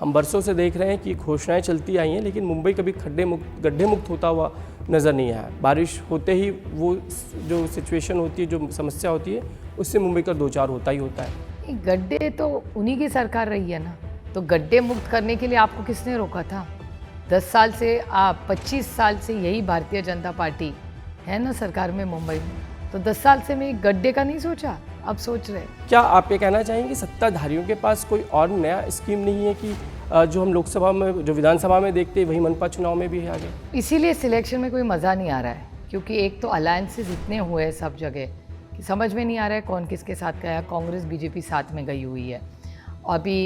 हम बरसों से देख रहे हैं कि घोषणाएं चलती आई हैं, लेकिन मुंबई कभी गड्ढे मुक्त होता हुआ नज़र नहीं आया। बारिश होते ही वो जो सिचुएशन होती है, जो समस्या होती है, उससे मुंबई का दो चार होता ही होता है। गड्ढे तो उन्हीं की सरकार रही है ना, तो गड्ढे मुक्त करने के लिए आपको किसने रोका था? 10 साल से 25 साल से यही भारतीय जनता पार्टी है ना सरकार में मुंबई में, तो 10 साल से मैं गड्ढे का नहीं सोचा, अब सोच रहे। क्या आप ये कहना चाहेंगे सत्ताधारियों के पास कोई और नया स्कीम नहीं है कि जो हम लोकसभा में, जो विधानसभा में देखते हैं, वही मनपा चुनाव में भी है आगे? इसीलिए सिलेक्शन में कोई मज़ा नहीं आ रहा है, क्योंकि एक तो अलायंसेस इतने हुए हैं सब जगह कि समझ में नहीं आ रहा है कौन किसके साथ गया। कांग्रेस बीजेपी साथ में गई हुई है, अभी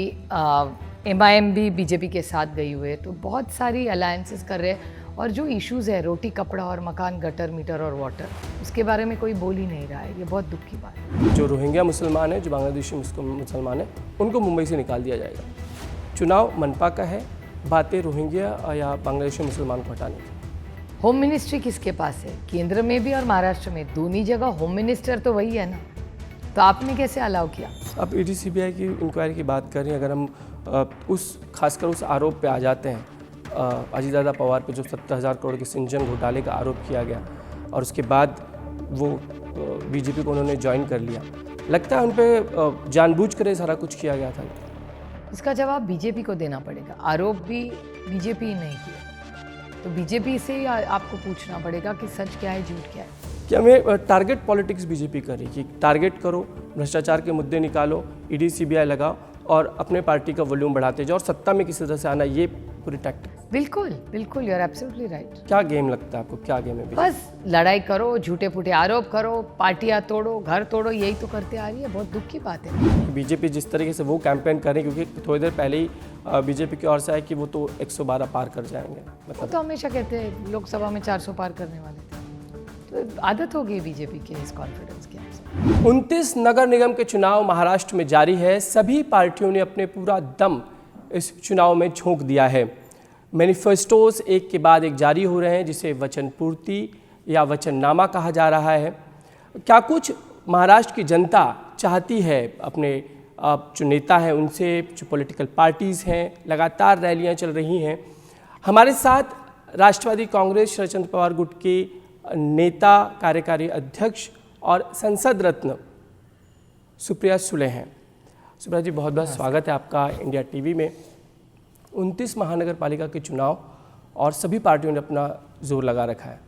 MIM भी बीजेपी के साथ गई हुई है, तो बहुत सारी अलायंसेस कर रहे हैं। और जो इश्यूज़ है, रोटी कपड़ा और मकान, गटर मीटर और वाटर, उसके बारे में कोई बोल ही नहीं रहा है। ये बहुत दुख की बात है। जो रोहिंग्या मुसलमान हैं, जो बांग्लादेशी मुसलमान हैं, उनको मुंबई से निकाल दिया जाएगा। चुनाव मनपा का है, बातें रोहिंग्या या बांग्लादेशी मुसलमान को हटाने की। होम मिनिस्ट्री किसके पास है? केंद्र में भी और महाराष्ट्र में, दोनों जगह होम मिनिस्टर तो वही है ना, तो आपने कैसे अलाउ किया? अब ED CBI की इंक्वायरी की बात करें, अगर हम खासकर उस आरोप पे आ जाते हैं, अजीतदादा पवार पे जो 70,000 करोड़ के सिंचन घोटाले का आरोप किया गया और उसके बाद वो बीजेपी को उन्होंने ज्वाइन कर लिया, लगता है उन पे जानबूझकर ये सारा कुछ किया गया था। इसका जवाब बीजेपी को देना पड़ेगा। आरोप भी बीजेपी ही नहीं किया, तो बीजेपी से ही आपको पूछना पड़ेगा कि सच क्या है, झूठ क्या है। क्या हमें टारगेट पॉलिटिक्स बीजेपी कर रही है कि टारगेट करो, भ्रष्टाचार के मुद्दे निकालो, ED CBI लगाओ और अपने पार्टी का वॉल्यूम बढ़ाते जाओ और सत्ता में किसी तरह से आना, ये पूरी टैक्टिक? बिल्कुल बिल्कुल, यू आर एब्सोल्युटली राइट। क्या गेम लगता है आपको, क्या गेम है? बस लड़ाई करो, झूठे फूटे आरोप करो, पार्टियां तोड़ो, घर तोड़ो, यही तो करते आ रही है। बहुत दुख की बात है। बीजेपी जिस तरीके से वो कैंपेन कर रही है, क्योंकि थोड़ी देर पहले ही बीजेपी की ओर से आया कि वो तो 112 पार कर जाएंगे। वो तो हमेशा कहते हैं लोकसभा में 400 पार करने वाले थे, तो आदत हो गई बीजेपी के इस कॉन्फिडेंस की। 29 नगर निगम के चुनाव महाराष्ट्र में जारी है। सभी पार्टियों ने अपने पूरा दम इस चुनाव में झोंक दिया है। मैनिफेस्टोज एक के बाद एक जारी हो रहे हैं, जिसे वचन पूर्ति या वचननामा कहा जा रहा है। क्या कुछ महाराष्ट्र की जनता चाहती है? अपने जो नेता हैं उनसे, जो पॉलिटिकल पार्टीज़ हैं, लगातार रैलियां चल रही हैं। हमारे साथ राष्ट्रवादी कांग्रेस शरद चंद्र पवार गुट के नेता, कार्यकारी अध्यक्ष और संसद रत्न सुप्रिया सुले हैं। सुप्रिया जी, बहुत बहुत स्वागत है आपका इंडिया टीवी में। 29 महानगर पालिका के चुनाव और सभी पार्टियों ने अपना जोर लगा रखा है।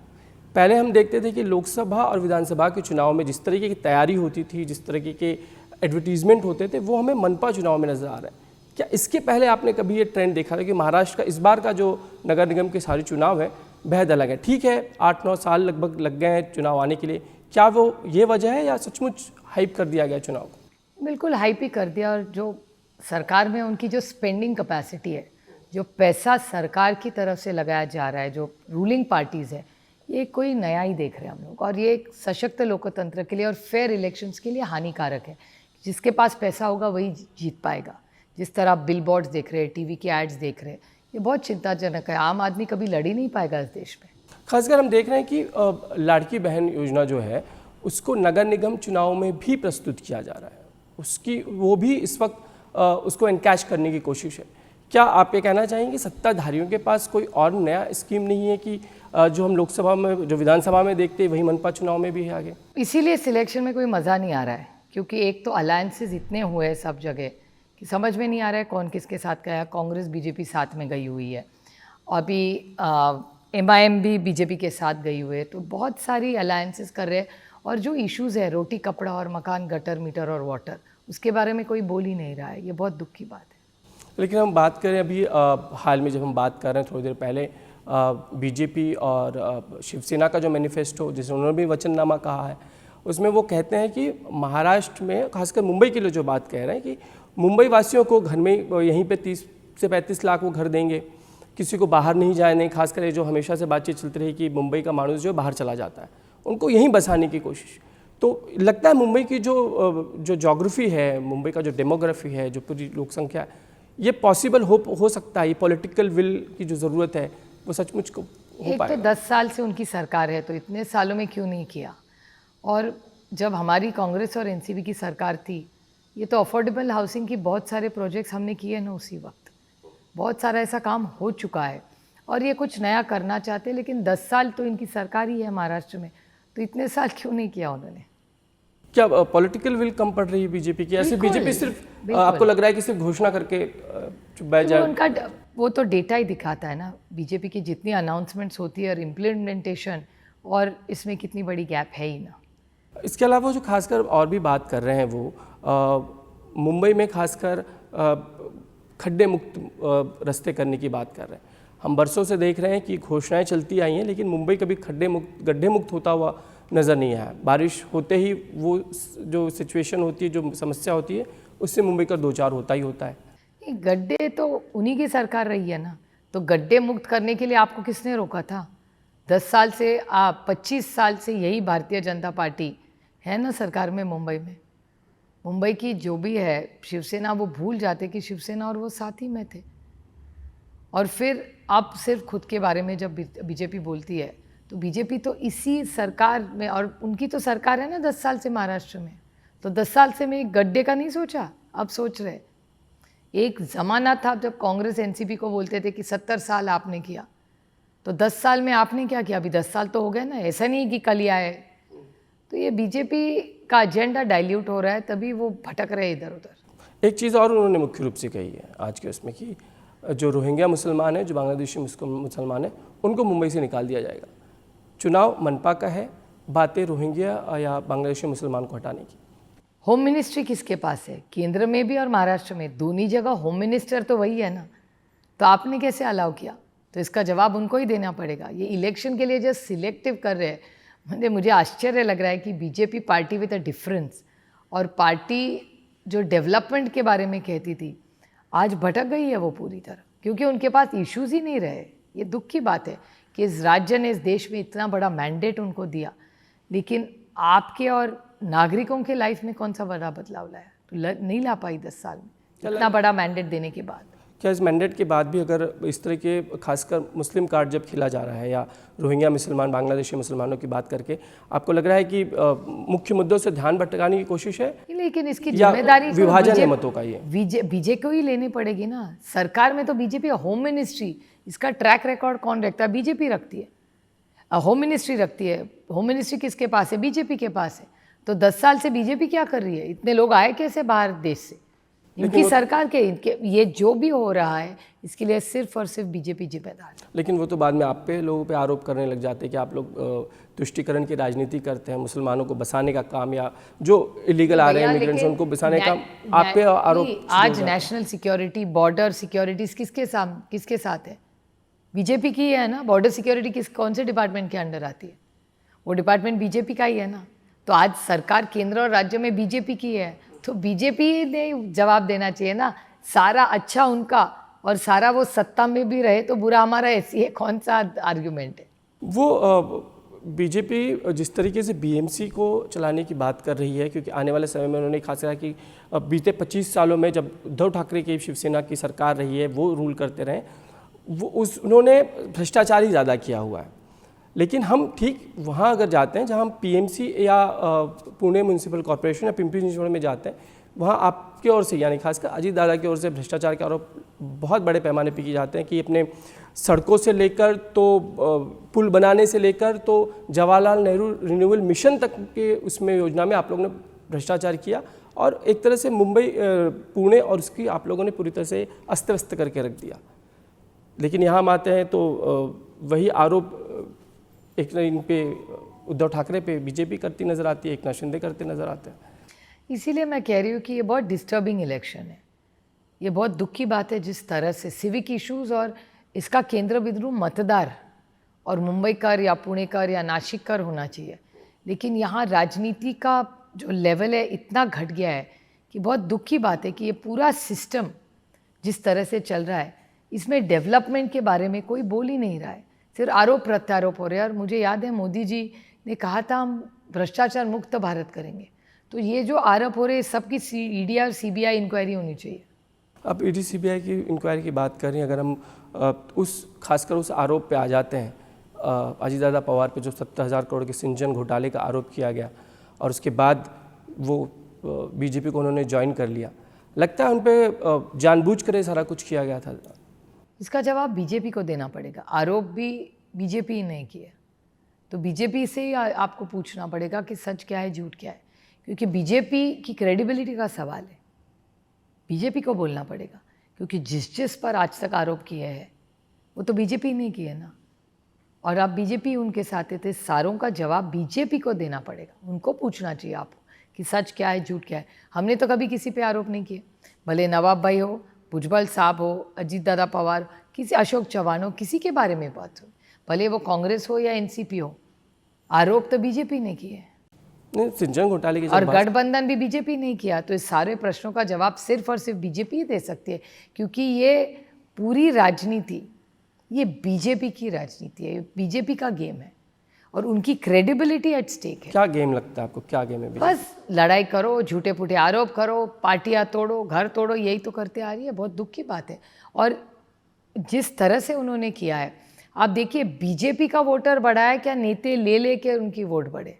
पहले हम देखते थे कि लोकसभा और विधानसभा के चुनाव में जिस तरीके की तैयारी होती थी, जिस तरीके के एडवर्टीजमेंट होते थे, वो हमें मनपा चुनाव में नजर आ रहा है। क्या इसके पहले आपने कभी ये ट्रेंड देखा था कि महाराष्ट्र का इस बार का जो नगर निगम के सारे चुनाव है बेहद अलग है? ठीक है, 8-9 साल लगभग लग गए हैं चुनाव आने के लिए, क्या वो ये वजह है या सचमुच हाइप कर दिया गया चुनाव को? बिल्कुल हाइप ही कर दिया। और जो सरकार में उनकी जो स्पेंडिंग कैपेसिटी है, जो पैसा सरकार की तरफ से लगाया जा रहा है, जो रूलिंग पार्टीज़ है, ये कोई नया ही देख रहे हैं हम लोग। और ये एक सशक्त लोकतंत्र के लिए और फेयर इलेक्शंस के लिए हानिकारक है। जिसके पास पैसा होगा वही जीत पाएगा। जिस तरह आप बिल बोर्ड्स देख रहे हैं, टीवी के एड्स देख रहे हैं, ये बहुत चिंताजनक है। आम आदमी कभी लड़ ही नहीं पाएगा इस देश में। खासकर हम देख रहे हैं कि लाड़की बहन योजना जो है उसको नगर निगम चुनाव में भी प्रस्तुत किया जा रहा है। उसकी वो भी इस वक्त उसको एनकैश करने की कोशिश है। क्या आप ये कहना चाहेंगे सत्ताधारियों के पास कोई और नया स्कीम नहीं है कि जो हम लोकसभा में, जो विधानसभा में देखते हैं, वही मनपा चुनाव में भी है आगे? इसीलिए सिलेक्शन में कोई मज़ा नहीं आ रहा है, क्योंकि एक तो अलायंसेस इतने हुए हैं सब जगह कि समझ में नहीं आ रहा है कौन किसके साथ गया। कांग्रेस बीजेपी साथ में गई हुई है, अभी MIM भी बीजेपी के साथ गई हुई है, तो बहुत सारी अलायंसेस कर रहे हैं। और जो इश्यूज़ है, रोटी कपड़ा और मकान, गटर मीटर और वाटर, उसके बारे में कोई बोल ही नहीं रहा है। ये बहुत दुख की बात है। लेकिन हम बात करें अभी हाल में, जब हम बात कर रहे हैं थोड़ी देर पहले, बीजेपी और शिवसेना का जो मैनिफेस्टो, जिसे उन्होंने भी वचननामा कहा है, उसमें वो कहते हैं कि महाराष्ट्र में, खासकर मुंबई के लिए जो बात कह रहे हैं कि मुंबई वासियों को घर में यहीं पे 30 से 35 लाख वो घर देंगे, किसी को बाहर नहीं जाने। खासकर ये जो हमेशा से बातचीत चलती रही कि मुंबई का मानुस जो बाहर चला जाता है, उनको यहीं बसाने की कोशिश। तो लगता है मुंबई की जो ज्योग्राफी है, मुंबई का जो डेमोग्राफी है, जो पूरी लोक संख्या है, ये पॉसिबल हो सकता है। ये पॉलिटिकल विल की जो ज़रूरत है वो सचमुच को हो पाएगा। एक तो 10 साल से उनकी सरकार है, तो इतने सालों में क्यों नहीं किया? और जब हमारी कांग्रेस और NCP की सरकार थी, ये तो अफोर्डेबल हाउसिंग की बहुत सारे प्रोजेक्ट्स हमने किए ना उसी वक्त। बहुत सारा ऐसा काम हो चुका है और ये कुछ नया करना चाहते हैं, लेकिन 10 साल तो इनकी सरकार ही है महाराष्ट्र में, तो इतने साल क्यों नहीं किया उन्होंने? क्या पॉलिटिकल विल कम पड़ रही है बीजेपी की? ऐसे बीजेपी सिर्फ आपको लग रहा है कि सिर्फ घोषणा करके चुप बैठ जाए? उनका वो तो डेटा ही दिखाता है ना, बीजेपी की जितनी अनाउंसमेंट्स होती है और इम्प्लीमेंटेशन, और इसमें कितनी बड़ी गैप है ही ना। इसके अलावा जो खासकर और भी बात कर रहे हैं वो मुंबई में खासकर खड्डे मुक्त रास्ते करने की बात कर रहे हैं। हम बरसों से देख रहे हैं कि घोषणाएं चलती आई हैं, लेकिन मुंबई कभी गड्ढे मुक्त होता हुआ नज़र नहीं आया। बारिश होते ही वो जो सिचुएशन होती है, जो समस्या होती है, उससे मुंबई का दो चार होता ही होता है। गड्ढे तो उन्हीं की सरकार रही है ना, तो गड्ढे मुक्त करने के लिए आपको किसने रोका था? 10 साल से 25 साल से यही भारतीय जनता पार्टी है ना सरकार में मुंबई में। मुंबई की जो भी है शिवसेना, वो भूल जाते कि शिवसेना और वो साथ ही में थे। और फिर अब सिर्फ खुद के बारे में जब बीजेपी बोलती है, तो बीजेपी तो इसी सरकार में, और उनकी तो सरकार है ना 10 साल से महाराष्ट्र में, तो 10 साल से मैं एक गड्ढे का नहीं सोचा, अब सोच रहे। एक ज़माना था जब कांग्रेस एनसीपी को बोलते थे कि 70 साल आपने किया, तो 10 साल में आपने क्या किया? अभी 10 साल तो हो गए ना, ऐसा नहीं कि कल आए। तो ये बीजेपी का एजेंडा डाइल्यूट हो रहा है, तभी वो भटक रहे इधर उधर। एक चीज़ और उन्होंने मुख्य रूप से कही है आज के उसमें कि जो रोहिंग्या मुसलमान हैं, जो बांग्लादेशी मुसलमान हैं, उनको मुंबई से निकाल दिया जाएगा। चुनाव मनपा का है, बातें रोहिंग्या या बांग्लादेशी मुसलमान को हटाने की। होम मिनिस्ट्री किसके पास है? केंद्र में भी और महाराष्ट्र में, दोनों जगह होम मिनिस्टर तो वही है ना, तो आपने कैसे अलाउ किया? तो इसका जवाब उनको ही देना पड़ेगा। ये इलेक्शन के लिए जो सिलेक्टिव कर रहे हैं, मुझे आश्चर्य लग रहा है कि BJP party with a difference, और पार्टी जो डेवलपमेंट के बारे में कहती थी, आज भटक गई है वो पूरी तरह, क्योंकि उनके पास इश्यूज ही नहीं रहे। ये दुख की बात है कि इस राज्य ने इस देश में इतना बड़ा मैंडेट उनको दिया, लेकिन आपके और नागरिकों के लाइफ में कौन सा बड़ा बदलाव लाया? तो नहीं ला पाई 10 साल में इतना बड़ा मैंडेट देने के बाद। क्या इस मैंडेट के बाद भी अगर इस तरह के खासकर मुस्लिम कार्ड जब खिला जा रहा है, या रोहिंग्या मुसलमान, बांग्लादेशी मुसलमानों की बात करके, आपको लग रहा है कि मुख्य मुद्दों से ध्यान भटकाने की कोशिश है? लेकिन इसकी जिम्मेदारी विभाजन है मतों का, ये बीजेपी को ही लेनी पड़ेगी ना। सरकार में तो बीजेपी, होम मिनिस्ट्री, इसका ट्रैक रिकॉर्ड कौन रखता है? बीजेपी रखती है, होम मिनिस्ट्री रखती है। होम मिनिस्ट्री किसके पास है? बीजेपी के पास है। तो 10 साल से बीजेपी क्या कर रही है? इतने लोग आए कैसे बाहर देश से? इनकी सरकार के ये जो भी हो रहा है, इसके लिए सिर्फ और सिर्फ बीजेपी जिम्मेदार है। लेकिन वो तो बाद में आप पे, लोगों पे आरोप करने लग जाते हैं कि आप लोग तुष्टीकरण की राजनीति करते हैं, मुसलमानों को बसाने का काम, या जो इलीगल आ रहे हैं इमिग्रेंट्स उनको बसाने का आप पे आरोप। आज नेशनल सिक्योरिटी, बॉर्डर सिक्योरिटीज किसके साथ है? बीजेपी की है ना। बॉर्डर सिक्योरिटी कौन से डिपार्टमेंट के अंडर आती है? वो डिपार्टमेंट बीजेपी का ही है ना। तो आज सरकार केंद्र और राज्य में बीजेपी की है, तो बीजेपी ने जवाब देना चाहिए ना। सारा अच्छा उनका और सारा वो सत्ता में भी रहे तो बुरा हमारा, ऐसी है कौन सा आर्ग्यूमेंट है? वो बीजेपी जिस तरीके से बीएमसी को चलाने की बात कर रही है, क्योंकि आने वाले समय में उन्होंने खास कहा कि बीते 25 सालों में जब उद्धव ठाकरे की शिवसेना की सरकार रही है, वो रूल करते रहे, उन्होंने भ्रष्टाचार ही ज़्यादा किया हुआ है। लेकिन हम ठीक वहाँ अगर जाते हैं जहाँ हम पीएमसी या पुणे म्यूनिसिपल कॉर्पोरेशन या पिंपरी चिंचवड़ में जाते हैं, वहाँ आपके ओर से, यानी खासकर अजीत दादा की ओर से भ्रष्टाचार के आरोप बहुत बड़े पैमाने पर किए जाते हैं कि अपने सड़कों से लेकर तो पुल बनाने से लेकर तो जवाहरलाल नेहरू रिन्यूएबल मिशन तक के उसमें योजना में आप लोगों ने भ्रष्टाचार किया, और एक तरह से मुंबई, पुणे और उसकी आप लोगों ने पूरी तरह से अस्त व्यस्त करके रख दिया। लेकिन यहाँ हम आते हैं तो वही आरोप एक इन पे उद्धव ठाकरे पे बीजेपी करती नज़र आती है, एक शिंदे करते नज़र आते हैं। इसीलिए मैं कह रही हूँ कि ये बहुत डिस्टर्बिंग इलेक्शन है। ये बहुत दुख की बात है जिस तरह से सिविक इश्यूज और इसका केंद्र बिंदु मतदार और मुंबई कर या पुणे कर या नासिक कर होना चाहिए, लेकिन यहाँ राजनीति का जो लेवल है इतना घट गया है कि बहुत दुख की बात है कि ये पूरा सिस्टम जिस तरह से चल रहा है, इसमें डेवलपमेंट के बारे में कोई बोल ही नहीं रहा है, सिर्फ आरोप प्रत्यारोप हो रहे हैं। और मुझे याद है मोदी जी ने कहा था हम भ्रष्टाचार मुक्त भारत करेंगे, तो ये जो आरोप हो रहे हैं सबकी ईडी और सीबीआई इंक्वायरी होनी चाहिए। अब ईडी सीबीआई की इंक्वायरी की बात कर रही हैं, अगर हम खासकर उस आरोप पे आ जाते हैं, अजीत दादा पवार पे जो 70,000 करोड़ के सिंचन घोटाले का आरोप किया गया, और उसके बाद वो बीजेपी को उन्होंने ज्वाइन कर लिया, लगता है उन पे जानबूझ कर सारा कुछ किया गया था? इसका जवाब बीजेपी को देना पड़ेगा। आरोप भी बीजेपी ने किए, तो बीजेपी से ही आपको पूछना पड़ेगा कि सच क्या है, झूठ क्या है, क्योंकि बीजेपी की क्रेडिबिलिटी का सवाल है। बीजेपी को बोलना पड़ेगा, क्योंकि जिस पर आज तक आरोप किए हैं वो तो बीजेपी ने किए ना, और अब बीजेपी उनके साथ थे। सारों का जवाब बीजेपी को देना पड़ेगा, उनको पूछना चाहिए आपको कि सच क्या है, झूठ क्या है। हमने तो कभी किसी पे आरोप नहीं किए, भले नवाब भाई हो, भुजबल साहब हो, अजीत दादा पवार, किसी अशोक चौहान हो, किसी के बारे में बात हो, भले वो कांग्रेस हो या एनसीपी हो, आरोप तो बीजेपी ने किए। नहीं, सिंचन घोटाले की और गठबंधन भी बीजेपी नहीं किया, तो इस सारे प्रश्नों का जवाब सिर्फ और सिर्फ बीजेपी ही दे सकती है, क्योंकि ये पूरी राजनीति ये बीजेपी की राजनीति है, बीजेपी का गेम है और उनकी क्रेडिबिलिटी एट स्टेक है। क्या गेम लगता है आपको, क्या गेम है? बस लड़ाई करो, झूठे फूटे आरोप करो, पार्टियां तोड़ो, घर तोड़ो, यही तो करते आ रही है। बहुत दुख की बात है। और जिस तरह से उन्होंने किया है, आप देखिए बीजेपी का वोटर बढ़ा है क्या नेता ले के उनकी वोट बढ़े?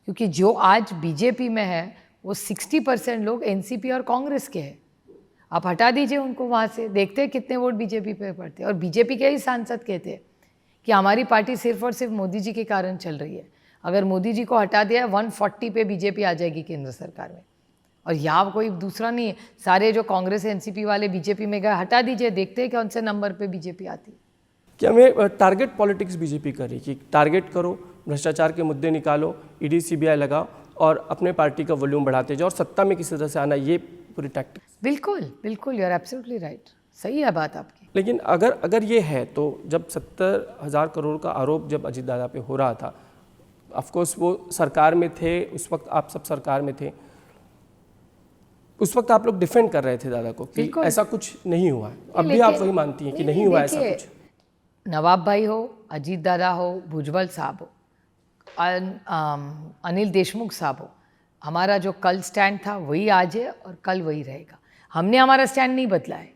क्योंकि जो आज बीजेपी में है वो 60% लोग एनसीपी और कांग्रेस के हैं। आप हटा दीजिए उनको वहाँ से, देखते हैं कितने वोट बीजेपी पे पड़ते हैं। और बीजेपी के ही सांसद कहते हैं कि हमारी पार्टी सिर्फ और सिर्फ मोदी जी के कारण चल रही है। अगर मोदी जी को हटा दिया 140 पे बीजेपी आ जाएगी केंद्र सरकार में। और यहाँ कोई दूसरा नहीं है, सारे जो कांग्रेस एनसीपी वाले बीजेपी में गए, हटा दीजिए, देखते हैं कौन से नंबर पे बीजेपी आती है। क्या हमें टारगेट पॉलिटिक्स बीजेपी कर रही है कि टारगेट करो, भ्रष्टाचार के मुद्दे निकालो, ईडी सीबीआई लगाओ और अपने पार्टी का वॉल्यूम बढ़ाते जाओ और सत्ता में किसी तरह से आना, ये पूरी टैक्टिक? बिल्कुल बिल्कुल, यू आर एब्सोल्युटली राइट, सही है बात आपकी। लेकिन अगर ये है तो जब 70,000 करोड़ का आरोप जब अजीत दादा पे हो रहा था, ऑफकोर्स वो सरकार में थे, उस वक्त आप सब सरकार में थे, उस वक्त आप लोग डिफेंड कर रहे थे दादा को कि ऐसा कुछ नहीं हुआ है। अब भी आप वही मानती हैं कि नहीं हुआ ऐसा कुछ? नवाब भाई हो, अजीत दादा हो, भुजबल साहब हो, अनिल देशमुख साहब हो, हमारा जो कल स्टैंड था वही आज है और कल वही रहेगा। हमने हमारा स्टैंड नहीं बदला है,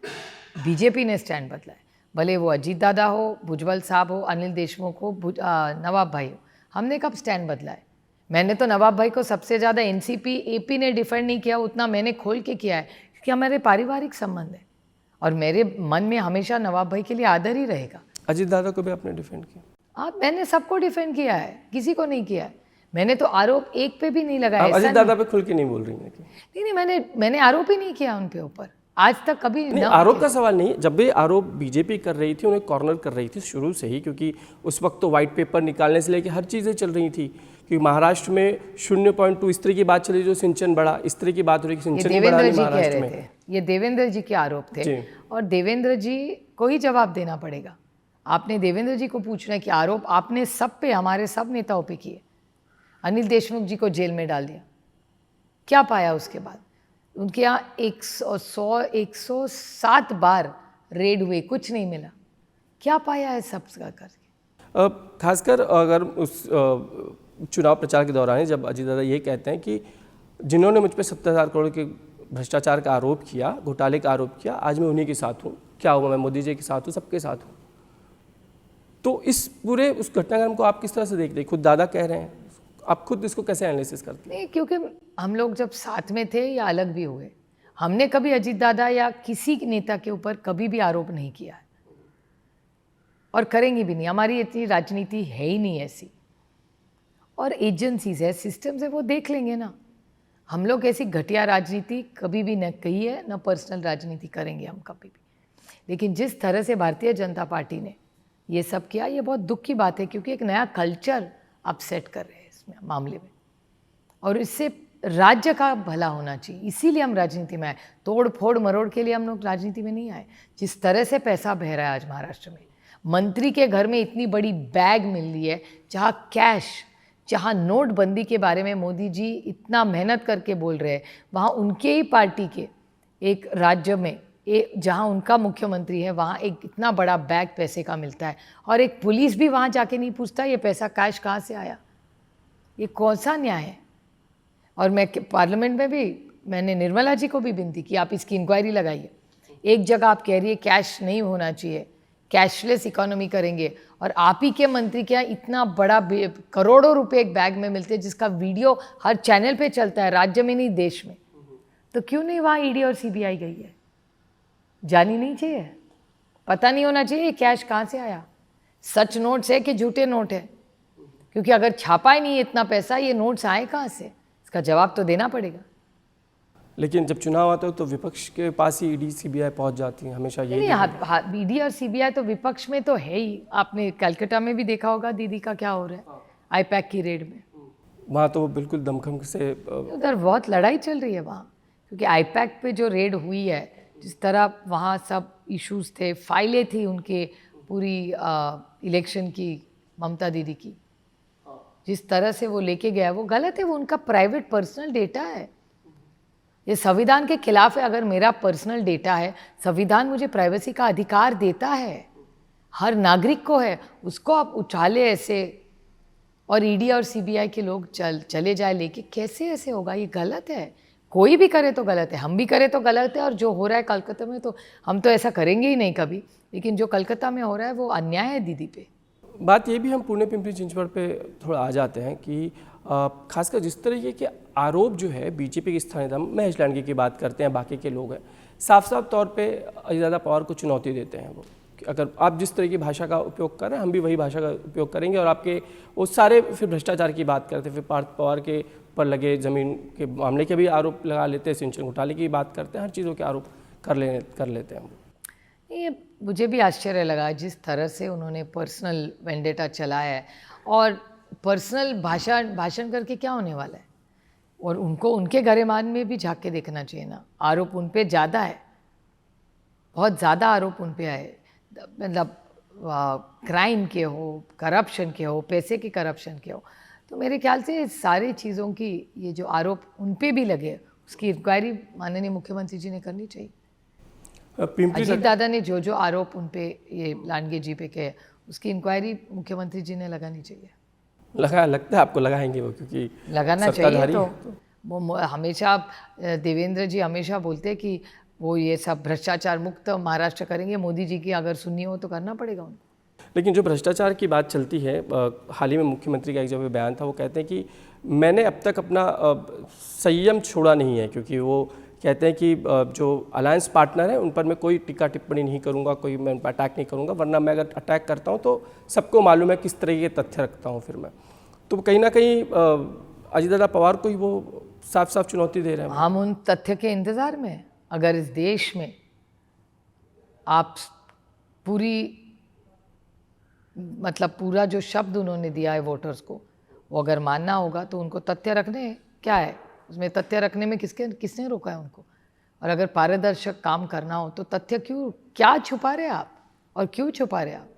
बीजेपी ने स्टैंड बदला है। भले वो अजीत दादा हो, भुजबल साहब हो, अनिल देशमुख हो, नवाब भाई हो, हमने कब स्टैंड बदला है? मैंने तो नवाब भाई को सबसे ज़्यादा एनसीपी एपी ने डिफेंड नहीं किया, उतना मैंने खोल के किया है, क्योंकि हमारे पारिवारिक संबंध है और मेरे मन में हमेशा नवाब भाई के लिए आदर ही रहेगा। अजीत दादा को भी आपने डिफेंड किया? मैंने सबको डिफेंड किया है, किसी को नहीं किया है। मैंने तो आरोप एक पे भी नहीं लगाया। अजीत दादा पे खुल के नहीं बोल रही हैं? नहीं, मैंने आरोप ही नहीं किया उन पे ऊपर आज तक कभी। नहीं, आरोप का सवाल नहीं, जब भी आरोप बीजेपी कर रही थी, उन्हें कॉर्नर कर रही थी शुरू से ही, क्योंकि उस वक्त तो व्हाइट पेपर निकालने से लेकर हर चीज़ें चल रही थी। क्योंकि महाराष्ट्र में 0.2 इस तरह की बात चली, जो सिंचन बढ़ा, इस तरह की बात हो रही, सिंचन ही बढ़ा महाराष्ट्र में। ये देवेंद्र जी के आरोप थे और देवेंद्र जी को ही जवाब देना पड़ेगा। आपने देवेंद्र जी को पूछना है कि आरोप आपने सब पे, हमारे सब नेताओं पे किए। अनिल देशमुख जी को जेल में डाल दिया, क्या पाया उसके बाद? उनके यहाँ 107 बार रेड हुए, कुछ नहीं मिला। क्या पाया है सब करके? खासकर अगर उस चुनाव प्रचार के दौरान जब अजीत दादा ये कहते हैं कि जिन्होंने मुझ पर 70,000 करोड़ के भ्रष्टाचार का आरोप किया, घोटाले का आरोप किया, आज मैं उन्हीं के साथ हूँ, क्या हुआ, मैं मोदी जी के साथ हूँ, सबके साथ हूँ। तो इस पूरे उस घटनाक्रम को आप किस तरह से देखते हैं? खुद दादा कह रहे हैं, आप खुद इसको कैसे एनालिसिस करते हैं? नहीं, क्योंकि हम लोग जब साथ में थे या अलग भी हुए, हमने कभी अजीत दादा या किसी नेता के ऊपर कभी भी आरोप नहीं किया है और करेंगे भी नहीं। हमारी इतनी राजनीति है ही नहीं ऐसी, और एजेंसीज है, सिस्टम्स है, वो देख लेंगे ना। हम लोग ऐसी घटिया राजनीति कभी भी न कही है, न पर्सनल राजनीति करेंगे हम कभी भी। लेकिन जिस तरह से भारतीय जनता पार्टी ने ये सब किया, ये बहुत दुख की बात है, क्योंकि एक नया कल्चर आप सेट कर रहे हैं इसमें मामले में, और इससे राज्य का भला होना चाहिए। इसीलिए हम राजनीति में आए, तोड़ फोड़ मरोड़ के लिए हम लोग राजनीति में नहीं आए। जिस तरह से पैसा बह रहा है आज महाराष्ट्र में, मंत्री के घर में इतनी बड़ी बैग मिल रही है, जहाँ कैश, जहाँ नोटबंदी के बारे में मोदी जी इतना मेहनत करके बोल रहे हैं, वहाँ उनके ही पार्टी के एक राज्य में जहाँ उनका मुख्यमंत्री है, वहाँ एक इतना बड़ा बैग पैसे का मिलता है, और एक पुलिस भी वहाँ जाके नहीं पूछता ये पैसा कैश कहाँ से आया। ये कौन सा न्याय है? और मैं पार्लियामेंट में भी मैंने निर्मला जी को भी विनती की, आप इसकी इंक्वायरी लगाइए। एक जगह आप कह रही है कैश नहीं होना चाहिए, कैशलेस इकोनॉमी करेंगे, और आप ही के मंत्री के यहाँ इतना बड़ा करोड़ों रुपए एक बैग में मिलते हैं, जिसका वीडियो हर चैनल पे चलता है, राज्य में नहीं देश में। तो क्यों नहीं वहाँ ईडी और सीबीआई गई है? जानी नहीं चाहिए? पता नहीं होना चाहिए कैश कहाँ से आया, सच नोट्स है कि झूठे नोट है, क्योंकि अगर छापा ही नहीं है इतना पैसा, ये नोट्स आए कहाँ से, इसका जवाब तो देना पड़ेगा। लेकिन जब चुनाव आता है तो विपक्ष के पास ही ईडी सीबीआई पहुंच जाती है, हमेशा यही नहीं, ईडी और सीबीआई तो विपक्ष में तो है ही। आपने कलकत्ता में भी देखा होगा दीदी का क्या हो रहा है आईपैक की रेड में, वहाँ तो वो बिल्कुल दमखम से उधर बहुत लड़ाई चल रही है वहाँ, क्योंकि आईपैक पे जो रेड हुई है, जिस तरह वहाँ सब इश्यूज थे, फाइलें थी उनके पूरी इलेक्शन की, ममता दीदी की, जिस तरह से वो लेके गया वो गलत है, वो उनका प्राइवेट पर्सनल डेटा है, ये संविधान के खिलाफ है। अगर मेरा पर्सनल डेटा है, संविधान मुझे प्राइवेसी का अधिकार देता है, हर नागरिक को है, उसको आप उछाले ऐसे और ईडी और सीबीआई के लोग चले जाए लेके, कैसे ऐसे होगा? ये गलत है, कोई भी करे तो गलत है, हम भी करे तो गलत है, और जो हो रहा है कलकत्ता में तो हम तो ऐसा करेंगे ही नहीं कभी, लेकिन जो कलकत्ता में हो रहा है वो अन्याय है दीदी पे। बात ये भी हम पुणे पिंपरी चिंचवड़ पे थोड़ा आ जाते हैं कि खासकर जिस तरीके के आरोप जो है बीजेपी के स्थानीय दम महेश लांडगे की बात करते हैं, बाकी के लोग हैं, साफ साफ तौर पे अजितदादा पवार को चुनौती देते हैं वो, कि अगर आप जिस तरह की भाषा का उपयोग कर रहे हैं हम भी वही भाषा का उपयोग करेंगे, और आपके वो सारे फिर भ्रष्टाचार की बात करते हैं, फिर पार्थ पवार के पर लगे ज़मीन के मामले के भी आरोप लगा लेते हैं, सिंचन घोटाले की बात करते हैं, हर चीज़ों के आरोप कर लेते हैं हम। ये मुझे भी आश्चर्य लगा जिस तरह से उन्होंने पर्सनल वेंडेटा चलाया है, और पर्सनल भाषण करके क्या होने वाला है, और उनको उनके गरेमान में भी झांक के देखना चाहिए ना। आरोप उन पे ज़्यादा है, बहुत ज़्यादा आरोप उन पे आए, मतलब क्राइम के हो, करप्शन के हो, पैसे के करप्शन के हो, तो मेरे ख्याल से सारी चीज़ों की ये जो आरोप उन पे भी लगे, उसकी इंक्वायरी माननीय मुख्यमंत्री जी ने करनी चाहिए। अजीत दादा ने जो आरोप उन पे ये लांडगे जी पे के, उसकी इंक्वायरी मुख्यमंत्री जी ने लगानी चाहिए। लगता है आपको लगाएंगे वो, क्योंकि लगाना चाहिए तो वो हमेशा देवेंद्र जी हमेशा बोलते हैं कि वो ये सब भ्रष्टाचार मुक्त महाराष्ट्र करेंगे, मोदी जी की अगर सुननी हो तो करना पड़ेगा उनको। लेकिन जो भ्रष्टाचार की बात चलती है, हाल ही में मुख्यमंत्री का एक जब बयान था, वो कहते हैं कि मैंने अब तक अपना संयम छोड़ा नहीं है, क्योंकि वो कहते हैं कि जो अलायंस पार्टनर है उन पर मैं कोई टिक्का टिप्पणी नहीं करूंगा, कोई मैं उन पर अटैक नहीं करूंगा, वरना मैं अगर अटैक करता हूं तो सबको मालूम है किस तरह के तथ्य रखता हूं फिर मैं। तो कहीं ना कहीं अजितदादा पवार को ही वो साफ साफ चुनौती दे रहे हैं। हम उन तथ्य के इंतज़ार में हैं। अगर इस देश में आप पूरी मतलब पूरा जो शब्द उन्होंने दिया है वोटर्स को, वो अगर मानना होगा तो उनको तथ्य रखने क्या है, उसमें तथ्य रखने में किसने रोका है उनको? और अगर पारदर्शक काम करना हो तो तथ्य क्या छुपा रहे आप, और क्यों छुपा रहे आप?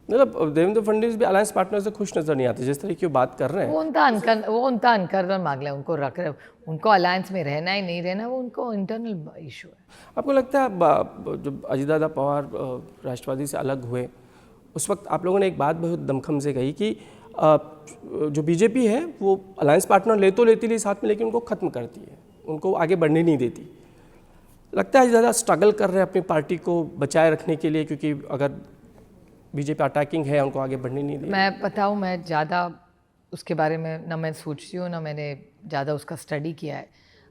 मतलब देवेंद्र फडणवीस भी अलायंस पार्टनर से खुश नजर नहीं आते जिस तरह की बात कर रहे हैं। वो उनका अनकरण मामला है, उनको रख रहे, उनको अलायंस में रहना ही नहीं रहना, वो उनको इंटरनल इशू है। आपको लगता है जब अजितदादा पवार राष्ट्रवादी से अलग हुए उस वक्त आप लोगों ने एक बात बहुत दमखम से कही कि जो बीजेपी है वो अलायंस पार्टनर लेती है साथ में, लेकिन उनको ख़त्म करती है, उनको आगे बढ़ने नहीं देती। लगता है ज़्यादा स्ट्रगल कर रहे हैं अपनी पार्टी को बचाए रखने के लिए, क्योंकि अगर बीजेपी अटैकिंग है उनको आगे बढ़ने नहीं दी। मैं बताऊँ, मैं ज़्यादा उसके बारे में ना मैं सोचती हूँ, ना मैंने ज़्यादा उसका स्टडी किया है।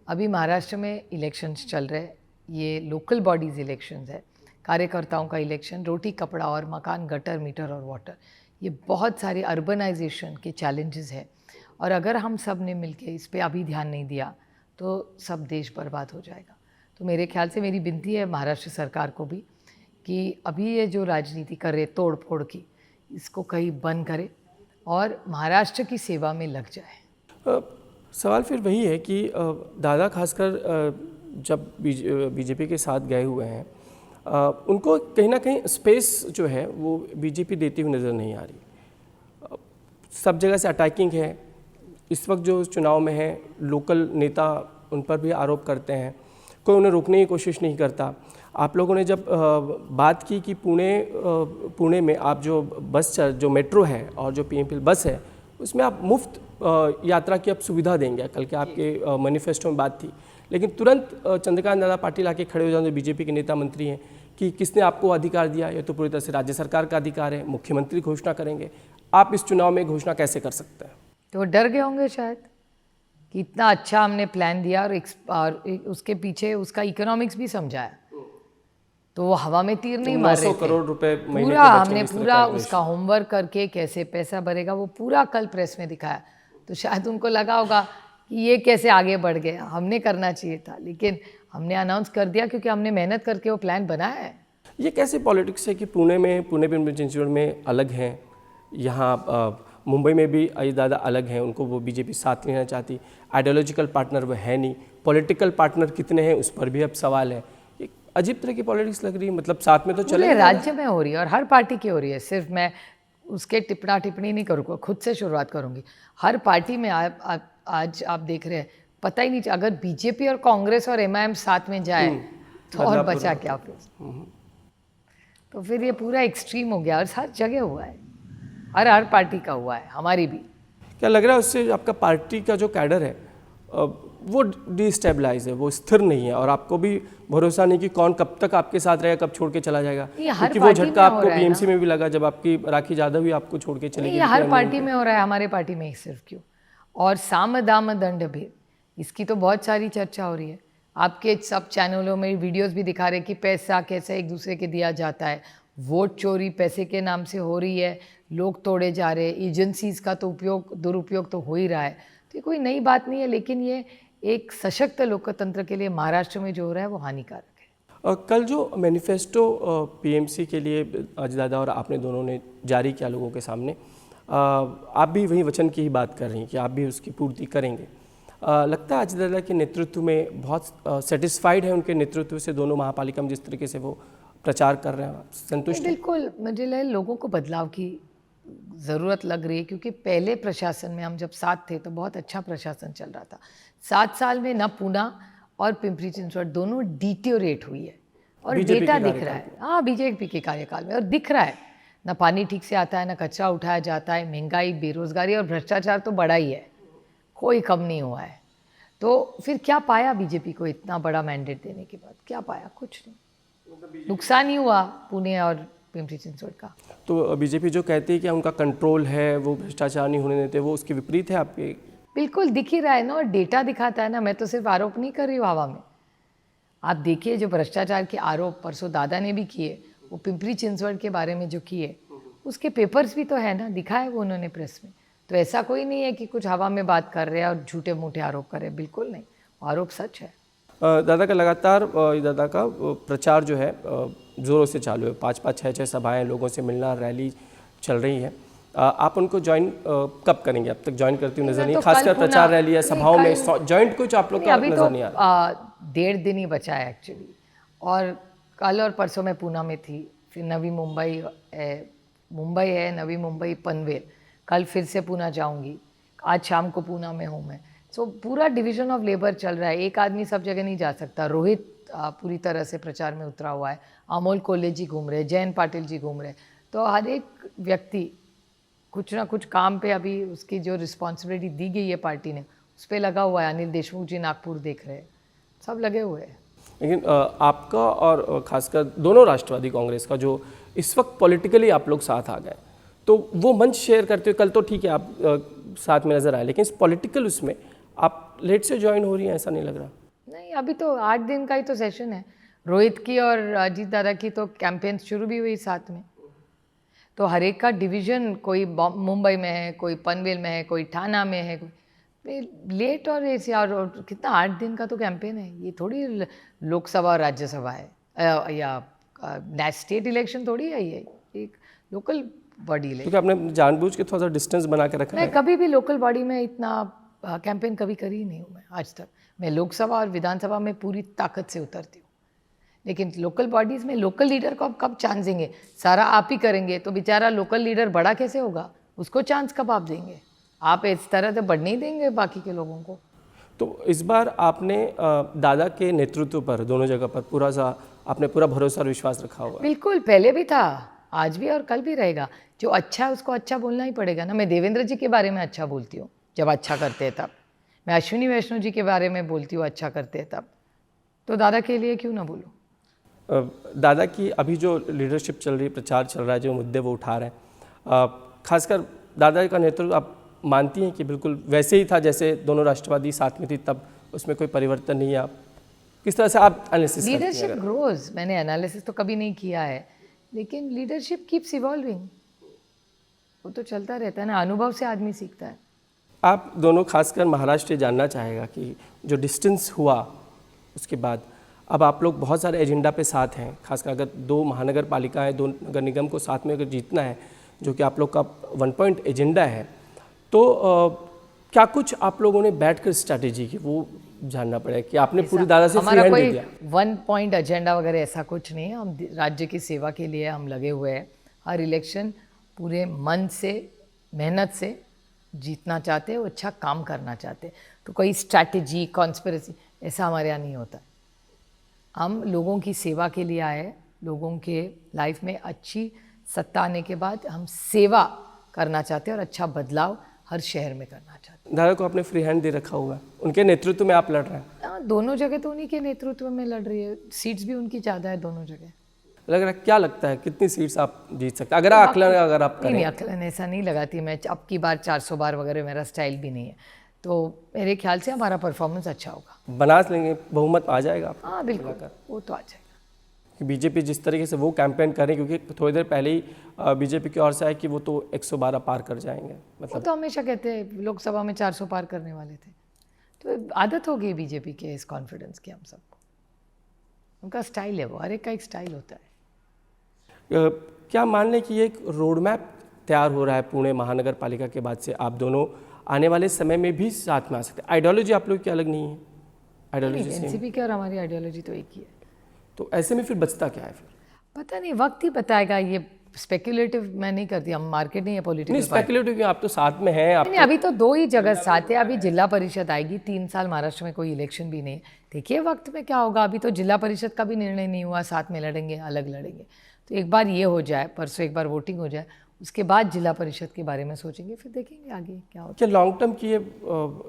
अभी महाराष्ट्र में इलेक्शंस चल रहे हैं, ये लोकल बॉडीज़ इलेक्शंस है, कार्यकर्ताओं का इलेक्शन, रोटी कपड़ा और मकान, गटर मीटर और वाटर, ये बहुत सारे अर्बनाइजेशन के चैलेंजेस है, और अगर हम सब ने मिलके इस पे अभी ध्यान नहीं दिया तो सब देश बर्बाद हो जाएगा। तो मेरे ख्याल से मेरी विनती है महाराष्ट्र सरकार को भी कि अभी ये जो राजनीति कर रहे तोड़ फोड़ की, इसको कहीं बंद करे और महाराष्ट्र की सेवा में लग जाए। सवाल फिर वही है कि दादा खासकर जब बीजेपी के साथ गए हुए हैं, उनको कहीं ना कहीं स्पेस जो है वो बीजेपी देती हुई नज़र नहीं आ रही। सब जगह से अटैकिंग है, इस वक्त जो चुनाव में है लोकल नेता उन पर भी आरोप करते हैं, कोई उन्हें रोकने की कोशिश नहीं करता। आप लोगों ने जब बात की कि पुणे में आप जो मेट्रो है और जो पीएमपीएल बस है उसमें आप मुफ्त यात्रा की आप सुविधा देंगे, कल के आपके मैनिफेस्टो में बात थी, लेकिन तुरंत चंद्रकांत दादा पाटिल आके खड़े हो जाते हैं, बीजेपी के नेता मंत्री हैं, कि किसने आपको अधिकार दिया, ये तो पूरी तरह से राज्य सरकार का अधिकार है, मुख्यमंत्री घोषणा करेंगे, आप इस चुनाव में घोषणा कैसे कर सकते हैं? तो डर गए होंगे शायद कि इतना अच्छा हमने प्लान दिया और उसके पीछे उसका इकोनॉमिक्स भी समझाया तो वो हवा में तीर नहीं मार रहे 900 थे। करोड़ रुपए महीने पूरा के बचे हमने इस तरह पूरा calculation। उसका होमवर्क करके कैसे पैसा भरेगा वो पूरा कल प्रेस में दिखाया। तो शायद उनको लगा होगा कि ये कैसे आगे बढ़ गया, हमने करना चाहिए था, लेकिन हमने अनाउंस कर दिया क्योंकि हमने मेहनत करके वो प्लान बनाया है। ये कैसे पॉलिटिक्स है कि पुणे पिंपरी चिंचवड में अलग हैं, यहाँ मुंबई में भी अजीत दादा अलग हैं, उनको वो बीजेपी साथ लेना चाहती, आइडियोलॉजिकल पार्टनर वो है नहीं, पॉलिटिकल पार्टनर कितने हैं उस पर भी अब सवाल है। एक अजीब तरह की पॉलिटिक्स लग रही है, मतलब साथ में तो चले पूरे राज्य में हो रही है और हर पार्टी की हो रही है। सिर्फ मैं उसके टिप्पणी नहीं करूँगा, खुद से शुरुआत करूँगी। हर पार्टी में आज आप देख रहे हैं, पता ही नहीं, अगर बीजेपी और कांग्रेस और एमआईएम साथ में जाए तो और बचा क्या फिर। तो फिर ये पूरा एक्सट्रीम हो गया और हर जगह हुआ है, हर पार्टी का हुआ है, हमारी भी। क्या लग रहा है उससे आपका पार्टी का जो कैडर है वो डिस्टेबलाइज है, वो स्थिर नहीं है और आपको भी भरोसा नहीं कि कौन कब तक आपके साथ रहेगा, कब छोड़ के चला जाएगा, क्योंकि वो झटका आपको बीएमसी में भी लगा जब आपकी राखी यादव भी आपको छोड़ के चली गई। ये हर पार्टी में हो रहा है, हमारे पार्टी में ही सिर्फ क्यों। और साम दाम दंड भेद, इसकी तो बहुत सारी चर्चा हो रही है। आपके सब चैनलों में वीडियोस भी दिखा रहे हैं कि पैसा कैसे एक दूसरे के दिया जाता है, वोट चोरी पैसे के नाम से हो रही है, लोग तोड़े जा रहे हैं, एजेंसीज का तो दुरुपयोग तो हो ही रहा है। तो ये कोई नई बात नहीं है, लेकिन ये एक सशक्त लोकतंत्र के लिए महाराष्ट्र में जो हो रहा है वो हानिकारक है। कल जो मैनिफेस्टो पीएमसी के लिए अजीत दादा और आपने दोनों ने जारी किया लोगों के सामने, आप भी वही वचन की ही बात कर रही हैं कि आप भी उसकी पूर्ति करेंगे। लगता है अजीत दादा के नेतृत्व में बहुत सेटिस्फाइड है उनके नेतृत्व से दोनों महापालिका में जिस तरीके से वो प्रचार कर रहे हैं, संतुष्ट हैं? बिल्कुल, मुझे लगे लोगों को बदलाव की ज़रूरत लग रही है, क्योंकि पहले प्रशासन में हम जब साथ थे तो बहुत अच्छा प्रशासन चल रहा था। 7 साल में न पूना और पिंपरी चिंचवड दोनों डिटेरियोरेट हुई है और डेटा दिख रहा है। हाँ, बीजेपी के कार्यकाल में, और दिख रहा है, न पानी ठीक से आता है, न कचरा उठाया जाता है, महंगाई, बेरोजगारी और भ्रष्टाचार तो बड़ा ही है, कोई कम नहीं हुआ है। तो फिर क्या पाया बीजेपी को इतना बड़ा मैंडेट देने के बाद? क्या पाया? कुछ नहीं, नुकसान ही हुआ पुणे और पिंपरी चिंचवड का। तो बीजेपी जो कहती है कि उनका कंट्रोल है, वो भ्रष्टाचार नहीं होने देते, वो उसके विपरीत है आपके? बिल्कुल दिख ही रहा है ना, और डेटा दिखाता है ना। मैं तो सिर्फ आरोप नहीं कर रही हूँ हवा में। आप देखिए, जो भ्रष्टाचार के आरोप परसों दादा ने भी किए, वो पिंपरी चिंचवड के बारे में जो किए, उसके पेपर्स भी तो है ना, दिखा है वो उन्होंने प्रेस में। तो ऐसा कोई नहीं है कि कुछ हवा में बात कर रहे हैं और झूठे मूठे आरोप कर रहे हैं, बिल्कुल नहीं, आरोप सच है। दादा का लगातार दादा का प्रचार जो है ज़ोरों से चालू है, 5-5, 6-6 सभाएं, लोगों से मिलना, रैली चल रही है। आप उनको ज्वाइन कब करेंगे? अब तक ज्वाइन करती हुई नजर नहीं, खासकर प्रचार रैली या सभाओं में ज्वाइंट कुछ आप लोग का नजर नहीं आ रहा। 1.5 दिन ही बचा है एक्चुअली, और कल और परसों मैं पूना में थी, फिर नवी मुंबई है, नवी मुंबई, पनवेल, कल फिर से पूना जाऊंगी, आज शाम को पूना में हूँ मैं। सो पूरा डिवीजन ऑफ लेबर चल रहा है, एक आदमी सब जगह नहीं जा सकता। रोहित पूरी तरह से प्रचार में उतरा हुआ है, अमोल कोल्हे जी घूम रहे, जयंत पाटिल जी घूम रहे। तो हर एक व्यक्ति कुछ ना कुछ काम पे, अभी उसकी जो रिस्पॉन्सिबिलिटी दी गई है पार्टी ने, उस पर लगा हुआ है। अनिल देशमुख जी नागपुर देख रहे हैं, सब लगे हुए हैं। लेकिन आपका और खासकर दोनों राष्ट्रवादी कांग्रेस का जो इस वक्त पॉलिटिकली आप लोग साथ आ गए, तो वो मंच शेयर करते हुए, कल तो ठीक है आप साथ में नजर आए, लेकिन इस पॉलिटिकल उसमें आप लेट से ज्वाइन हो रही हैं, ऐसा नहीं लग रहा? नहीं, अभी तो 8 दिन का ही तो सेशन है। रोहित की और अजीत दादा की तो कैंपेन शुरू भी हुई साथ में। तो हर एक का डिवीज़न, कोई मुंबई में है, कोई पनवेल में है, कोई ठाणा में है, कोई लेट और ऐसे, और कितना 8 दिन का तो कैंपेन है। ये थोड़ी लोकसभा और राज्यसभा है या स्टेट इलेक्शन थोड़ी है, ये एक लोकल बॉडी है। क्योंकि आपने जानबूझ के थोड़ा सा डिस्टेंस बना के रखा है। मैं कभी भी लोकल बॉडी में इतना कैंपेन कभी करी ही नहीं हूँ मैं आज तक। मैं लोकसभा और विधानसभा में पूरी ताकत से उतरती हूँ, लेकिन लोकल बॉडीज़ में लोकल लीडर को आप कब चांस देंगे? सारा आप ही करेंगे तो बेचारा लोकल लीडर बड़ा कैसे होगा? उसको चांस कब आप देंगे? आप इस तरह से बढ़ने ही देंगे बाकी के लोगों को? तो इस बार आपने दादा के नेतृत्व पर दोनों जगह पर आपने पूरा भरोसा और विश्वास रखा हुआ? बिल्कुल, पहले भी था, आज भी और कल भी रहेगा। जो अच्छा है उसको अच्छा बोलना ही पड़ेगा ना। मैं देवेंद्र जी के बारे में अच्छा बोलती हूँ जब अच्छा करते हैं तब, मैं अश्विनी वैष्णव जी के बारे में बोलती हूँ अच्छा करते हैं तब, तो दादा के लिए क्यों ना बोलूँ? दादा की अभी जो लीडरशिप चल रही है, प्रचार चल रहा है, जो मुद्दे वो उठा रहे हैं, खासकर दादा का नेतृत्व आप मानती हैं कि बिल्कुल वैसे ही था जैसे दोनों राष्ट्रवादी साथ में थी, तब उसमें कोई परिवर्तन नहीं है? आप किस तरह से आप एनालिसिस करती हैं? लीडरशिप ग्रोज, मैंने एनालिसिस तो कभी नहीं किया है, लेकिन लीडरशिप कीप्स इवॉल्विंग, वो तो चलता रहता है ना, अनुभव से आदमी सीखता है। आप दोनों खासकर महाराष्ट्र जानना चाहेगा कि जो डिस्टेंस हुआ उसके बाद अब आप लोग बहुत सारे एजेंडा पे साथ हैं, खासकर अगर 2 महानगर पालिकाएं, 2 नगर निगम को साथ में अगर जीतना है, जो कि आप लोग का 1 पॉइंट एजेंडा है, तो क्या कुछ आप लोगों ने बैठकर स्ट्रैटेजी की वो जानना पड़ेगा कि आपने पूरी दादा से फ्री हमारा हैंड दे कोई दिया? 1 पॉइंट एजेंडा वगैरह ऐसा कुछ नहीं है। हम राज्य की सेवा के लिए हम लगे हुए हैं। हर इलेक्शन पूरे मन से, मेहनत से जीतना चाहते हैं, वो अच्छा काम करना चाहते हैं। तो कोई स्ट्रैटेजी, कॉन्स्पिरेसी ऐसा हमारे यहाँ नहीं होता। हम लोगों की सेवा के लिए आए, लोगों के लाइफ में अच्छी सत्ता आने के बाद हम सेवा करना चाहते हैं और अच्छा बदलाव हर शहर में करना चाहते हैं। दादा को आपने फ्री हैंड दे रखा हुआ है, उनके नेतृत्व में आप लड़ रहे हैं। हाँ, दोनों जगह तो उन्हीं के नेतृत्व में लड़ रही है, सीट्स भी उनकी ज़्यादा है दोनों जगह। लग रहा है, क्या लगता है कितनी सीट्स आप जीत सकते हैं अगर आकलन अगर आप करें? नहीं, आकलन ऐसा नहीं लगाती मैं, अब की बार 400 बार वगैरह मेरा स्टाइल भी नहीं है, तो मेरे ख्याल से हमारा परफॉर्मेंस अच्छा होगा। बना लेंगे, बहुमत आ जाएगा आप? हाँ बिल्कुल, वो तो आ जाएगा। बीजेपी जिस तरीके से वो कैंपेन करें, क्योंकि थोड़ी देर पहले ही बीजेपी की ओर से आया कि वो तो 112 पार कर जाएंगे, वो मतलब तो हमेशा कहते हैं लोकसभा में 400 पार करने वाले थे, तो आदत हो गई बीजेपी के इस कॉन्फिडेंस की हम सबको। उनका स्टाइल है वो, हर एक का एक स्टाइल होता है। क्या मान लें कि एक रोड मैप तैयार हो रहा है पुणे महानगर पालिका के बाद से, आप दोनों आने वाले समय में भी साथ में आ सकते हैं? आइडियोलॉजी आप लोग की अलग नहीं है? Ideology same? एनसीपी की और हमारी आइडियोलॉजी तो एक ही है। तो ऐसे में फिर बचता क्या है फिर? पता नहीं, वक्त ही बताएगा। ये स्पेक्युलेटिव मैं नहीं करती, हम मार्केट नहीं है पॉलिटिकल। नहीं स्पेकुलेटिव, आप तो साथ में हैं। आप नहीं, अभी तो 2 ही जगह साथ है। अभी जिला परिषद आएगी, 3 साल महाराष्ट्र में कोई इलेक्शन भी नहीं। देखिए वक्त में क्या होगा। अभी तो जिला परिषद का भी निर्णय नहीं हुआ, साथ में लड़ेंगे अलग लड़ेंगे। तो एक बार ये हो जाए, परसों एक बार वोटिंग हो जाए, उसके बाद जिला परिषद के बारे में सोचेंगे, फिर देखेंगे आगे क्या होता क्या लॉन्ग टर्म की ये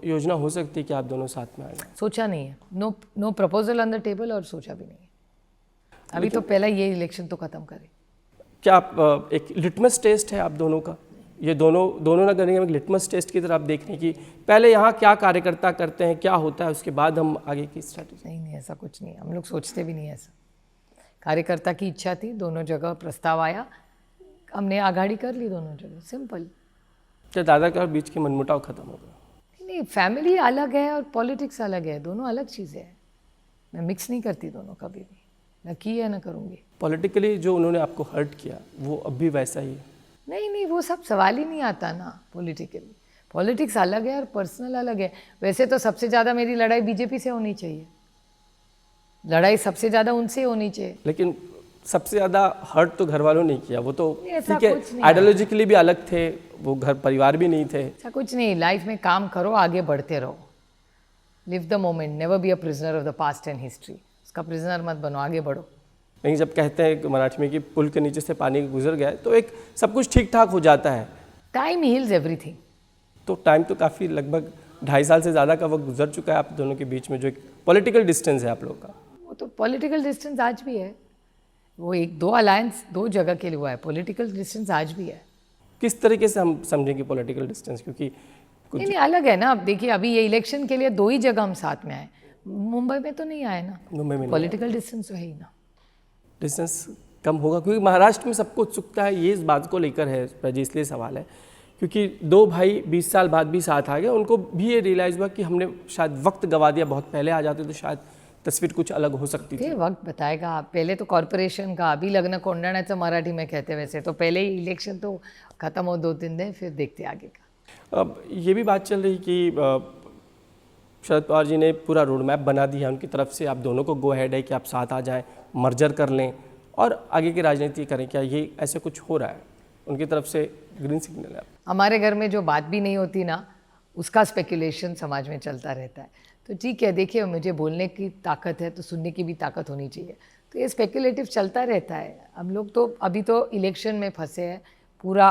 योजना हो सकती है कि आप दोनों साथ में आए? है। सोचा नहीं है, no proposal on the table, और सोचा भी नहीं है अभी। तो पहला ये इलेक्शन तो खत्म करें। क्या आप एक लिटमस टेस्ट है आप दोनों का, ये दोनों नगर निगम एक लिटमस टेस्ट की तरह आप देखने की, पहले यहाँ क्या कार्यकर्ता करते हैं, क्या होता है, उसके बाद हम आगे की स्ट्रैटेजी? नहीं, ऐसा कुछ नहीं, हम लोग सोचते भी नहीं ऐसा। कार्यकर्ता की इच्छा थी, दोनों जगह प्रस्ताव आया, हमने आगाड़ी कर ली दोनों जगह, सिंपल। क्या दादा के और बीच के मनमुटाव खत्म हो गया? नहीं, फैमिली अलग है और पॉलिटिक्स अलग है, दोनों अलग चीज़ें हैं। मैं मिक्स नहीं करती दोनों कभी भी, न की है न करूँगी। पॉलिटिकली जो उन्होंने आपको हर्ट किया वो अब भी वैसा ही है? नहीं, वो सब सवाल ही नहीं आता ना। पॉलिटिकली पॉलिटिक्स अलग है और पर्सनल अलग है। वैसे तो सबसे ज़्यादा मेरी लड़ाई बीजेपी से होनी चाहिए, लड़ाई सबसे ज़्यादा उनसे होनी चाहिए। लेकिन सबसे ज़्यादा हर्ट तो घर वालों ने किया, वो तो ऐसा ठीक है, कुछ नहीं आइडियोलॉजिकली भी अलग थे, वो घर परिवार भी नहीं थे। ऐसा कुछ नहीं, लाइफ में काम करो, आगे बढ़ते रहो, live the moment, never be a prisoner of the past and history. उसका प्रिजनर मत बनो, आगे बढ़ो। नहीं, जब कहते हैं मराठी में कि पुल के नीचे से पानी गुजर गया है तो एक सब कुछ ठीक ठाक हो जाता है। Time heals everything. तो टाइम तो काफ़ी लगभग 2.5 साल से ज़्यादा का वक्त गुजर चुका है आप दोनों के बीच में, जो एक पॉलिटिकल डिस्टेंस है आप लोग का। वो तो पॉलिटिकल डिस्टेंस आज भी है, वो 1-2 अलायंस 2 जगह के लिए हुआ है, पॉलिटिकल डिस्टेंस आज भी है। किस तरीके से हम समझेंगे पॉलिटिकल डिस्टेंस? क्योंकि नहीं, अलग है ना। अब देखिए, अभी ये इलेक्शन के लिए 2 ही जगह हम साथ में आए, मुंबई में तो नहीं आए ना। मुंबई में पॉलिटिकल डिस्टेंस तो है ही ना। डिस्टेंस कम होगा क्योंकि महाराष्ट्र में सबको उत्सुकता है, ये इस बात को लेकर है जी, इसलिए सवाल है क्योंकि 2 भाई 20 साल बाद भी साथ आ गए, उनको भी ये रियलाइज़ हुआ कि हमने शायद वक्त गवा दिया, बहुत पहले आ जाते तो शायद तस्वीर कुछ अलग हो सकती थी। वक्त बताएगा। पहले तो कॉर्पोरेशन का, अभी लग्न कोंडाण्याचं मराठी में कहते वैसे, तो पहले ही इलेक्शन तो खत्म हो 2-3 दिन, फिर देखते आगे का। अब ये भी बात चल रही कि शरद पवार जी ने पूरा रोड मैप बना दिया उनकी तरफ से, आप दोनों को गो हेड है कि आप साथ आ जाएं, मर्जर कर लें और आगे की राजनीति करें। क्या ये ऐसे कुछ हो रहा है? उनकी तरफ से ग्रीन सिग्नल है? हमारे घर में जो बात भी नहीं होती ना, उसका स्पेकुलेशन समाज में चलता रहता है। तो ठीक है, देखिए मुझे बोलने की ताकत है तो सुनने की भी ताकत होनी चाहिए। तो ये स्पेकुलेटिव चलता रहता है। हम लोग तो अभी तो इलेक्शन में फंसे हैं, पूरा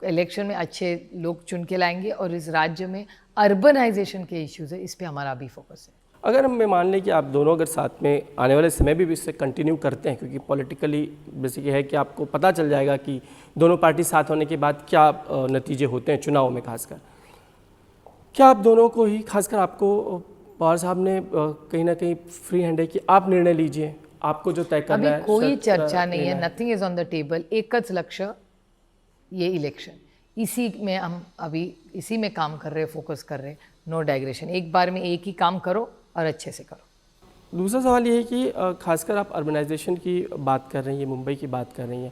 इलेक्शन में अच्छे लोग चुन के लाएंगे और इस राज्य में अर्बनाइजेशन के इश्यूज है, इस पे हमारा अभी फोकस है। अगर हम मान लें कि आप दोनों अगर साथ में आने वाले समय भी इससे कंटिन्यू करते हैं, क्योंकि पॉलिटिकली बेसिकली है कि आपको पता चल जाएगा कि दोनों पार्टी साथ होने के बाद क्या नतीजे होते हैं चुनाव में, खासकर क्या आप दोनों को ही, खासकर आपको पवार साहब ने कहीं ना कहीं फ्री हैंड है कि आप निर्णय लीजिए, आपको जो तय करना है। अभी कोई चर्चा नहीं है, nothing is on the table. एकच लक्ष्य, ये इलेक्शन, इसी में हम अभी इसी में काम कर रहे हैं, फोकस कर रहे हैं। नो डाइग्रेशन, एक बार में एक ही काम करो और अच्छे से करो। दूसरा सवाल ये है कि खासकर आप अर्बनाइजेशन की बात कर रही हैं, मुंबई की बात कर रही हैं,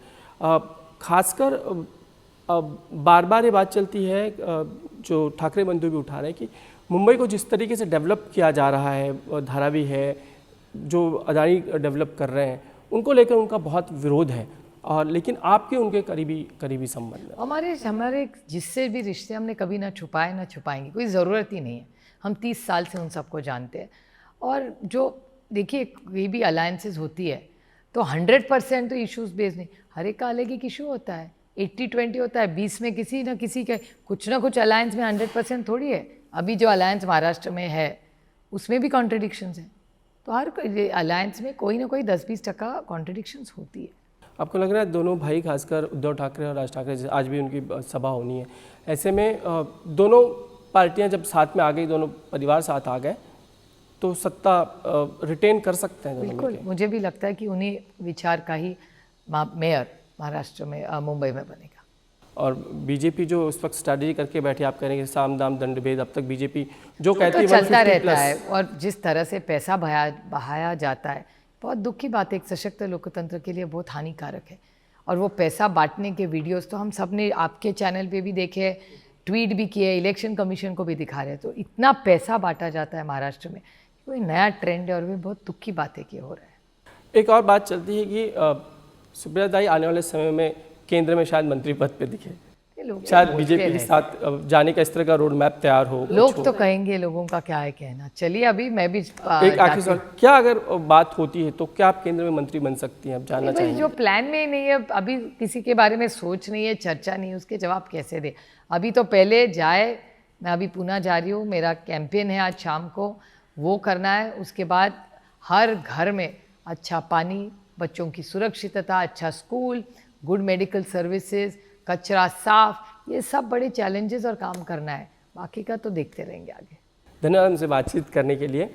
खासकर बार बार ये बात चलती है, जो ठाकरे बंधु भी उठा रहे हैं कि मुंबई को जिस तरीके से डेवलप किया जा रहा है, धारावी है, जो अदानी डेवलप कर रहे हैं, उनको लेकर उनका बहुत विरोध है, और लेकिन आपके उनके करीबी संबंध है। हमारे जिससे भी रिश्ते हमने कभी ना छुपाए ना छुपाएंगे, कोई ज़रूरत ही नहीं है। हम 30 साल से उन सबको जानते हैं। और जो देखिए, कोई भी अलायंसेस होती है तो 100% तो इश्यूज बेस्ड नहीं, हर एक का अलग एक इशू होता है, 80-20 होता है, 20 में किसी ना किसी के कुछ ना कुछ अलायंस में 100% थोड़ी है। अभी जो अलायंस महाराष्ट्र में है उसमें भी कॉन्ट्रडिक्शंस हैं, तो हर अलायंस में कोई ना कोई 10-20% कॉन्ट्रडिक्शंस होती है। आपको लग रहा है दोनों भाई, खासकर उद्धव ठाकरे और राज ठाकरे, आज भी उनकी सभा होनी है, ऐसे में दोनों पार्टियां जब साथ में आ गई, दोनों परिवार साथ आ गए, तो सत्ता रिटेन कर सकते हैं दोनों? बिल्कुल, मुझे भी लगता है कि उन्हीं विचार का ही मेयर महाराष्ट्र में, मुंबई में बनेगा। और बीजेपी जो उस वक्त स्ट्रैटेजी करके बैठे, आप कह रहे हैं साम दाम दंड भेद, अब तक बीजेपी जो कहती है तो चलता रहता है। और जिस तरह से पैसा बहाया जाता है, बहुत दुख की बात है, एक सशक्त लोकतंत्र के लिए बहुत हानिकारक है। और वो पैसा बांटने के वीडियोस तो हम सब ने आपके चैनल पे भी देखे, ट्वीट भी किए, इलेक्शन कमीशन को भी दिखा रहे हैं। तो इतना पैसा बांटा जाता है महाराष्ट्र में, कोई नया ट्रेंड है, और वो बहुत दुख की बात है कि हो रहा है। एक और बात चलती है कि सुप्रिया दाई आने वाले समय में केंद्र में शायद मंत्री पद पे दिखे, शायद बीजेपी के साथ जाने का इस तरह का रोड मैप तैयार हो। लोग तो कहेंगे, लोगों का क्या है कहना। चलिए, अभी मैं भी एक आखिरी सवाल, क्या अगर बात होती है तो क्या आप केंद्र में मंत्री बन सकती हैं? अब जानना चाहिए। जो प्लान में ही नहीं है, अभी किसी के बारे में सोच नहीं है, चर्चा नहीं है, उसके जवाब कैसे दे। अभी तो पहले जाए, मैं अभी पुणे जा रही हूँ, मेरा कैंपेन है आज शाम को, वो करना है। उसके बाद हर घर में अच्छा पानी, बच्चों की सुरक्षितता, अच्छा स्कूल, गुड मेडिकल सर्विसेज, कचरा साफ, ये सब बड़े चैलेंजेस और काम करना है। बाकी का तो देखते रहेंगे आगे। धन्यवाद हमसे बातचीत करने के लिए।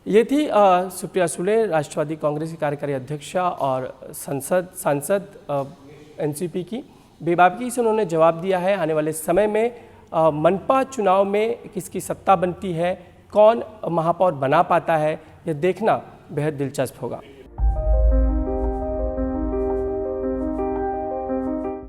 ये थी सुप्रिया सुले, राष्ट्रवादी कांग्रेस की कार्यकारी अध्यक्षा और सांसद एनसीपी की। बेबाकी से उन्होंने जवाब दिया है आने वाले समय में मनपा चुनाव में किसकी सत्ता बनती है, कौन महापौर बना पाता है, यह देखना बेहद दिलचस्प होगा।